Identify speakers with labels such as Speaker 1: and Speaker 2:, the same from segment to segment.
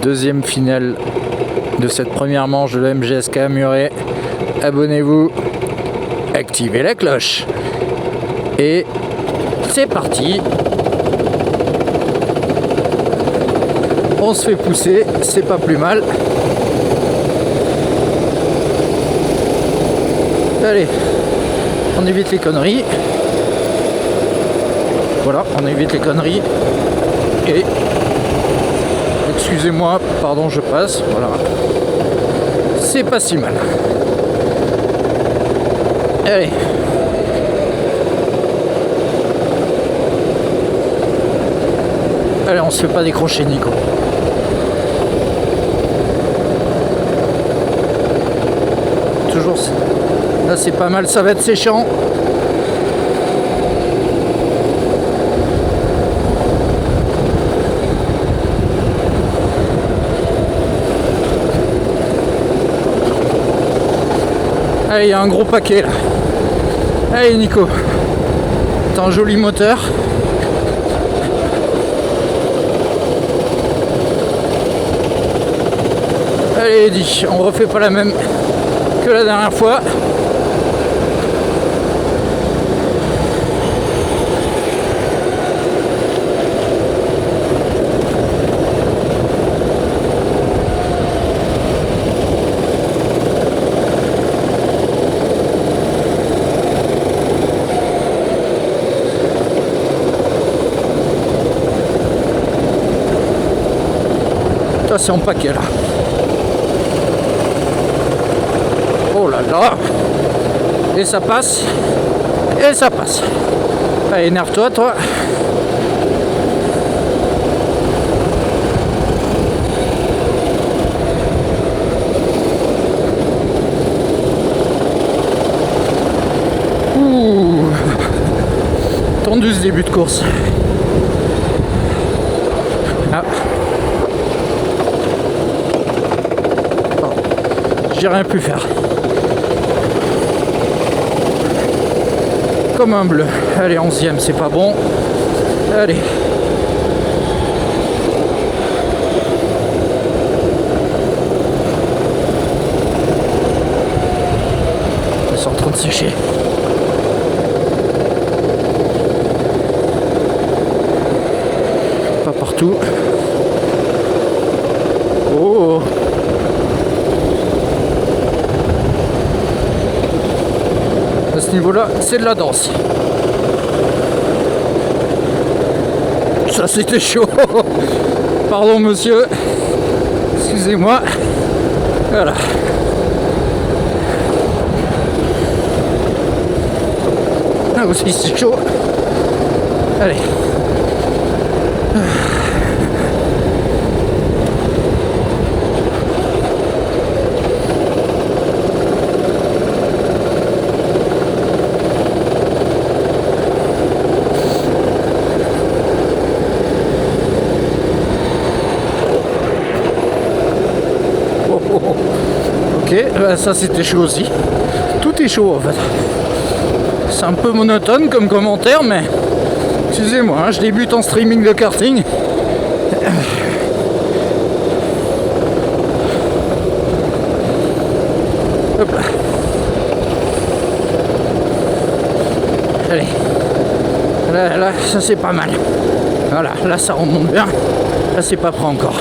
Speaker 1: Deuxième finale de cette première manche de la MGSK Muret. Abonnez-vous, activez la cloche. Et c'est parti. On se fait pousser, c'est pas plus mal. Allez, on évite les conneries. Voilà, on évite les conneries. Et excusez-moi, pardon, je passe. Voilà, c'est pas si mal. Allez. Allez, on se fait pas décrocher, Nico. Toujours. Là, c'est pas mal, ça va être séchant. Allez, il y a un gros paquet là. Allez, Nico. T'as un joli moteur. Allez, Eddy, on refait pas la même que la dernière fois. Ça, c'est en paquet là. Oh là là. Et ça passe. Et ça passe. Allez, énerve-toi, toi. Ouh. Tendu ce début de course. Ah. J'ai rien pu faire. Comme un bleu. Allez, 11e, c'est pas bon. Allez. Ils sont en train de sécher. Pas partout. Oh. À ce niveau-là, c'est de la danse. Ça, c'était chaud. Pardon, monsieur. Excusez-moi. Voilà. Là aussi, c'est chaud. Allez. Ok, ça c'était chaud aussi. Tout est chaud en fait. C'est un peu monotone comme commentaire, mais excusez-moi, hein, je débute en streaming de karting. Hop là. Allez. Là, ça c'est pas mal. Voilà, là ça remonte bien. Là c'est pas prêt encore.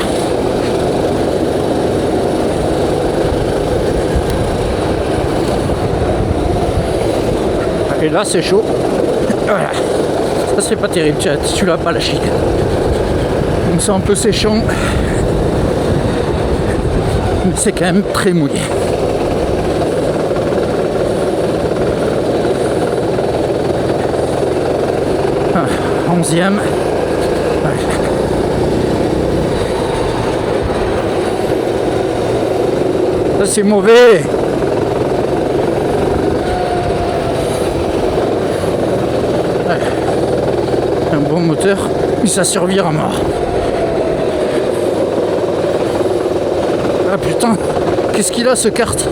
Speaker 1: Et là c'est chaud. Voilà. Ça c'est pas terrible, tu l'as pas lâché. Donc c'est un peu séchant. Mais c'est quand même très mouillé. Ah, 11e. Ouais. Ça c'est mauvais. Un bon moteur, mais ça servira à mort. Ah putain, qu'est-ce qu'il a ce kart?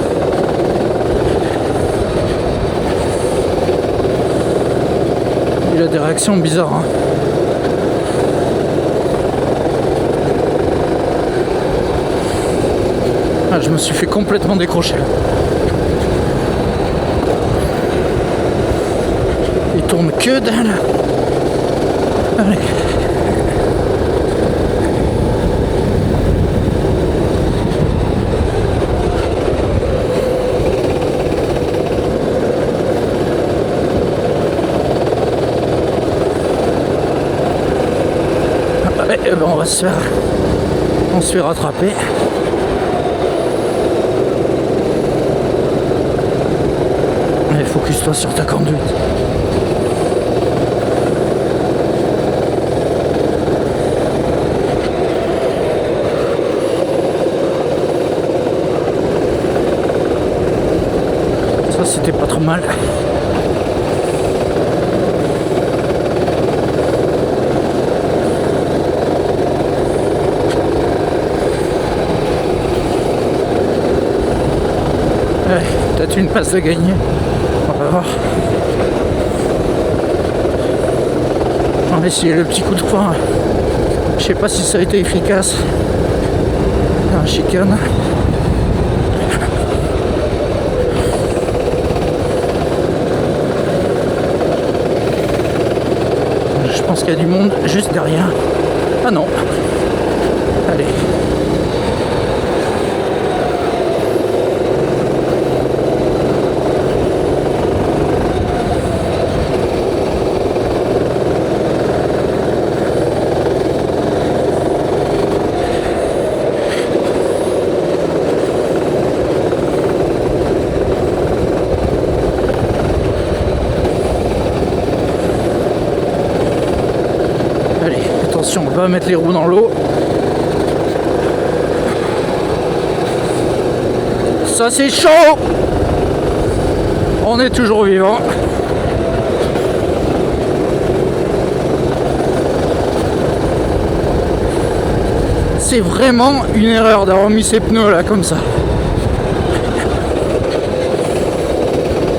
Speaker 1: Il a des réactions bizarres. Hein. Ah, je me suis fait complètement décrocher. Il tourne que dalle. Allez. Allez, ben on va se fait rattraper. Allez, focus-toi sur ta conduite. Ça, c'était pas trop mal. Peut-être une passe de gagner. On va voir. On va essayer le petit coup de poing. Je sais pas si ça a été efficace. Un chicane. Je pense qu'il y a du monde juste derrière. Ah non. Allez. On va mettre les roues dans l'eau. Ça c'est chaud. On est toujours vivant. C'est vraiment une erreur d'avoir mis ces pneus là comme ça.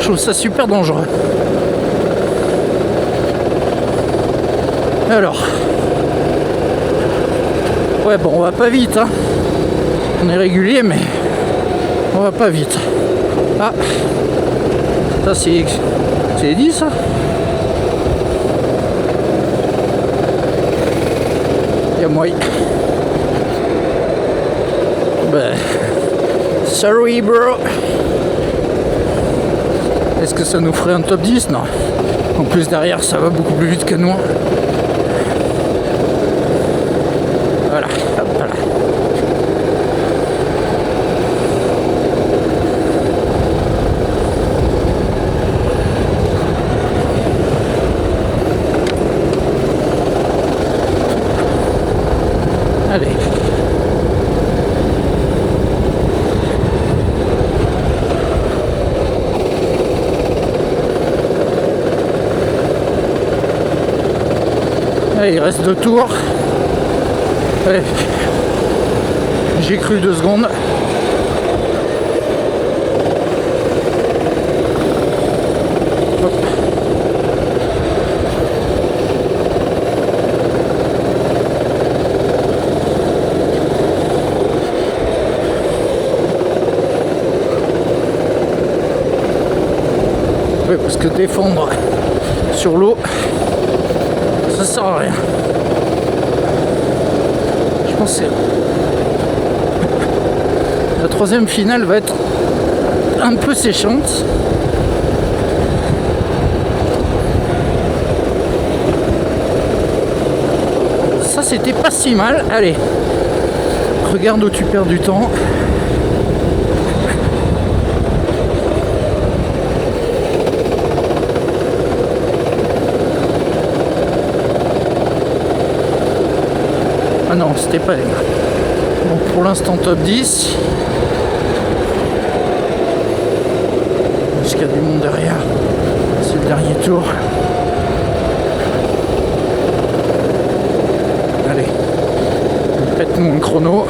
Speaker 1: Je trouve ça super dangereux. Alors. Ouais, bon, on va pas vite, hein. On est régulier, mais on va pas vite. Ah, ça c'est dit ça. Y'a moyen. Ben, sorry, bro. Est-ce que ça nous ferait un top 10? Non. En plus, derrière, ça va beaucoup plus vite que nous. Voilà, hop là. Allez. Allez, il reste 2 tours. Allez. J'ai cru 2 secondes. Hop. Oui, parce que défendre sur l'eau, ça sert à rien. Je pense que la troisième finale va être un peu séchante. Ça, c'était pas si mal. Allez, regarde où tu perds du temps. Ah non, c'était pas elle. Bon, pour l'instant, top 10. Parce qu'il y a du monde derrière. C'est le dernier tour. Allez, pète-nous un chrono.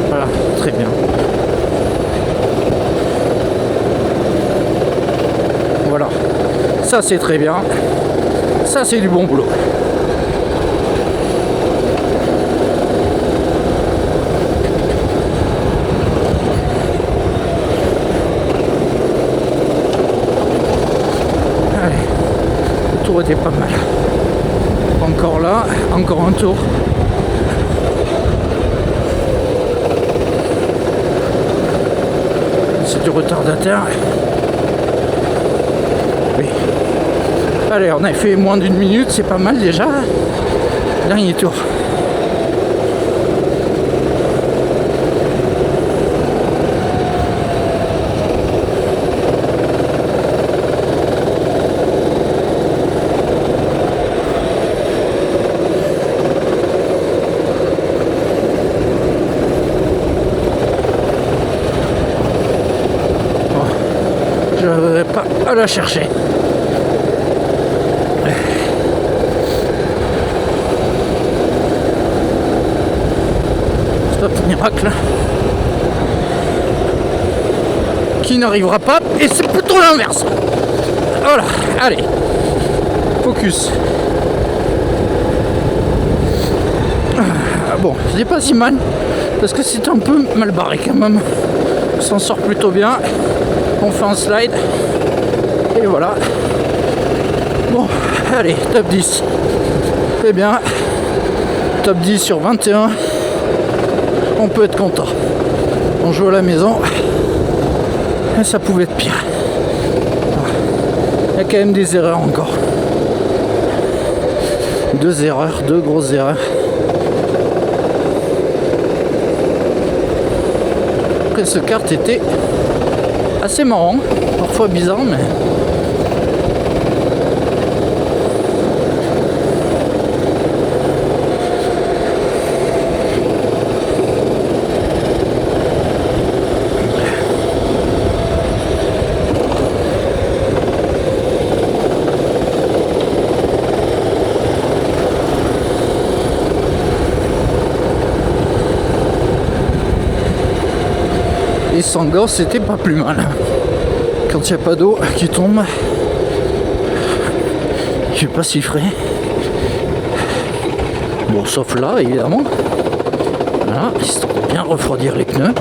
Speaker 1: Voilà, très bien. Voilà, ça c'est très bien. Ça c'est du bon boulot. tour était pas mal. Encore là, encore un tour. C'est du retardataire. Oui. Allez, on a fait moins d'une minute, c'est pas mal déjà. Dernier tour. Je vais pas à la chercher. Stop miracle. Qui n'arrivera pas, et c'est plutôt l'inverse. Voilà, allez. Focus. Bon, c'est pas si mal, parce que c'est un peu mal barré quand même. On s'en sort plutôt bien. On fait un slide. Et voilà. Bon, allez, top 10. Eh bien, top 10 sur 21. On peut être content. On joue à la maison. Et ça pouvait être pire. Il y a quand même des erreurs encore. 2 erreurs, 2 grosses erreurs. Après, ce kart était assez marrant, parfois bizarre, mais et sans gosse, c'était pas plus mal. Quand il n'y a pas d'eau qui tombe, je vais pas siffler. Bon, sauf là, évidemment. Voilà, histoire de bien refroidir les pneus.